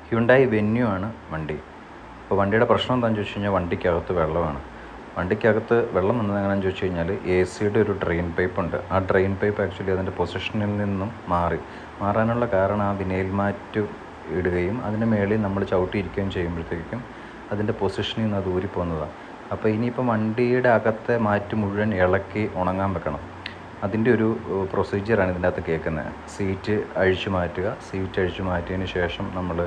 Hyundai venue ആണ് വണ്ടി. അപ്പോൾ വണ്ടിയുടെ പ്രശ്നം എന്താണെന്ന് ചോദിച്ചു കഴിഞ്ഞാൽ വണ്ടിക്കകത്ത് വെള്ളമാണ്. വണ്ടിക്കകത്ത് വെള്ളം വന്നത് എങ്ങനെയാണെന്ന് ചോദിച്ചു കഴിഞ്ഞാൽ AC-യുടെ ഒരു ഡ്രെയിൻ പൈപ്പ് ഉണ്ട്. ആ ഡ്രെയിൻ പൈപ്പ് ആക്ച്വലി അതിൻ്റെ പൊസിഷനിൽ നിന്നും മാറാനുള്ള കാരണം ആ വിനൈൽ മാറ്റ് ഇടുകയും അതിന് മേളിൽ നമ്മൾ ചവിട്ടിയിരിക്കുകയും ചെയ്യുമ്പോഴത്തേക്കും അതിൻ്റെ പൊസിഷനിൽ നിന്ന് അത് ഊരിപ്പോകുന്നതാണ്. അപ്പോൾ ഇനിയിപ്പോൾ വണ്ടിയുടെ അകത്തെ മാറ്റ് മുഴുവൻ ഇളക്കി ഉണങ്ങാൻ വെക്കണം. അതിൻ്റെ ഒരു പ്രൊസീജിയറാണ് ഇതിൻ്റെ അകത്ത് കേൾക്കുന്നത്. സീറ്റ് അഴിച്ചു മാറ്റിയതിന് ശേഷം നമ്മൾ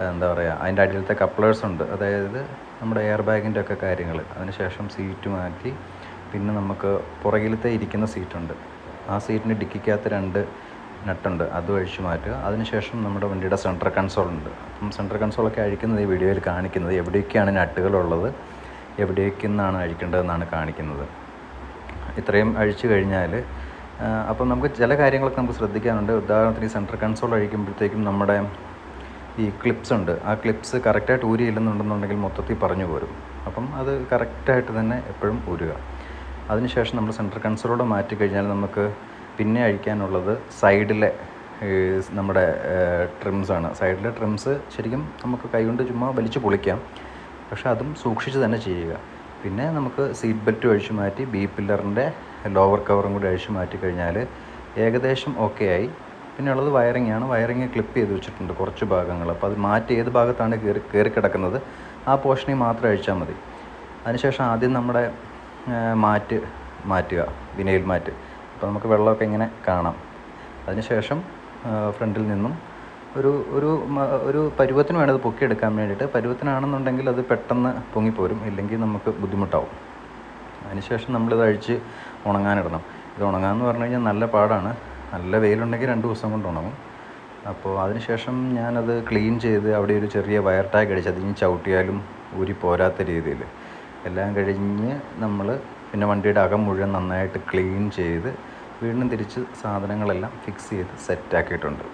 എന്താ പറയുക, അതിൻ്റെ അടിയിലത്തെ കപ്ലേഴ്സ് ഉണ്ട്, അതായത് നമ്മുടെ എയർ ബാഗിൻ്റെ ഒക്കെ കാര്യങ്ങൾ. അതിനുശേഷം സീറ്റ് മാറ്റി പിന്നെ നമുക്ക് പുറകിലത്തെ ഇരിക്കുന്ന സീറ്റുണ്ട്, ആ സീറ്റിന് ഡിക്കിക്കകത്ത് 2 നട്ടുണ്ട്, അതും അഴിച്ചു മാറ്റുക. അതിനുശേഷം നമ്മുടെ വണ്ടിയുടെ സെൻട്രൽ കൺസോളുണ്ട്. അപ്പം സെൻട്രൽ കൺസോളൊക്കെ അഴിക്കുന്നത് ഈ വീഡിയോയിൽ കാണിക്കുന്നത് എവിടെയൊക്കെയാണ് നട്ടുകളുള്ളത്, എവിടേക്ക് നിന്നാണ് അഴിക്കേണ്ടതെന്നാണ് കാണിക്കുന്നത്. ഇത്രയും അഴിച്ചു കഴിഞ്ഞാൽ അപ്പം നമുക്ക് ചില കാര്യങ്ങളൊക്കെ നമുക്ക് ശ്രദ്ധിക്കാനുണ്ട്. ഉദാഹരണത്തിന് ഈ സെൻട്രൽ കൺസോൾ അഴിക്കുമ്പോഴത്തേക്കും നമ്മുടെ ഈ ക്ലിപ്സ് ഉണ്ട്, ആ ക്ലിപ്സ് കറക്റ്റായിട്ട് ഊരിയില്ലെന്നുണ്ടെന്നുണ്ടെങ്കിൽ മൊത്തത്തിൽ പറഞ്ഞു പോരും. അപ്പം അത് കറക്റ്റായിട്ട് തന്നെ എപ്പോഴും ഊരുക. അതിനുശേഷം നമ്മൾ സെൻട്രൽ കൺസോളോടെ മാറ്റി കഴിഞ്ഞാൽ നമുക്ക് പിന്നെ അഴിക്കാനുള്ളത് സൈഡിലെ നമ്മുടെ ട്രിംസാണ്. സൈഡിലെ ട്രിംസ് ശരിക്കും നമുക്ക് കൈകൊണ്ട് ചുമ്മാ വലിച്ചു പൊളിക്കാം, പക്ഷേ അതും സൂക്ഷിച്ച് തന്നെ ചെയ്യുക. പിന്നെ നമുക്ക് സീറ്റ് ബെൽറ്റ് അഴിച്ചു മാറ്റി B-പില്ലറിൻ്റെ ലോവർ കവറും കൂടി അഴിച്ചു മാറ്റി കഴിഞ്ഞാൽ ഏകദേശം ഓക്കെ ആയി. പിന്നെ ഉള്ളത് വയറിങ് ക്ലിപ്പ് ചെയ്ത് വെച്ചിട്ടുണ്ട് കുറച്ച് ഭാഗങ്ങൾ. അപ്പോൾ അത് മാറ്റി ഏത് ഭാഗത്താണ് കയറി കിടക്കുന്നത് ആ പോർഷനിൽ മാത്രം അഴിച്ചാൽ മതി. അതിനുശേഷം ആദ്യം നമ്മുടെ മാറ്റുക, വിനൈൽ മാറ്റ്. അപ്പോൾ നമുക്ക് വെള്ളമൊക്കെ ഇങ്ങനെ കാണാം. അതിനുശേഷം ഫ്രണ്ടിൽ നിന്നും ഒരു പരുവത്തിന് വേണം അത് പൊക്കിയെടുക്കാൻ വേണ്ടിയിട്ട്. പരുവത്തിനാണെന്നുണ്ടെങ്കിൽ അത് പെട്ടെന്ന് പൊങ്ങിപ്പോരും, ഇല്ലെങ്കിൽ നമുക്ക് ബുദ്ധിമുട്ടാവും. അതിനുശേഷം നമ്മളിത് അഴിച്ച് ഉണങ്ങാനിടണം. ഇത് ഉണങ്ങാമെന്ന് പറഞ്ഞു കഴിഞ്ഞാൽ നല്ല പാടാണ്. നല്ല വെയിലുണ്ടെങ്കിൽ 2 ദിവസം കൊണ്ട് ഉണങ്ങും. അപ്പോൾ അതിനുശേഷം ഞാനത് ക്ലീൻ ചെയ്ത് അവിടെ ഒരു ചെറിയ വയർ ടാഗ് അടിച്ച് അതിന് ചവിട്ടിയാലും ഊരി പോരാത്ത രീതിയിൽ എല്ലാം കഴിഞ്ഞ് നമ്മൾ പിന്നെ വണ്ടിയുടെ അകം മുഴുവൻ നന്നായിട്ട് ക്ലീൻ ചെയ്ത് വീണ്ടും തിരിച്ച് സാധനങ്ങളെല്ലാം ഫിക്സ് ചെയ്ത് സെറ്റാക്കിയിട്ടുണ്ട്.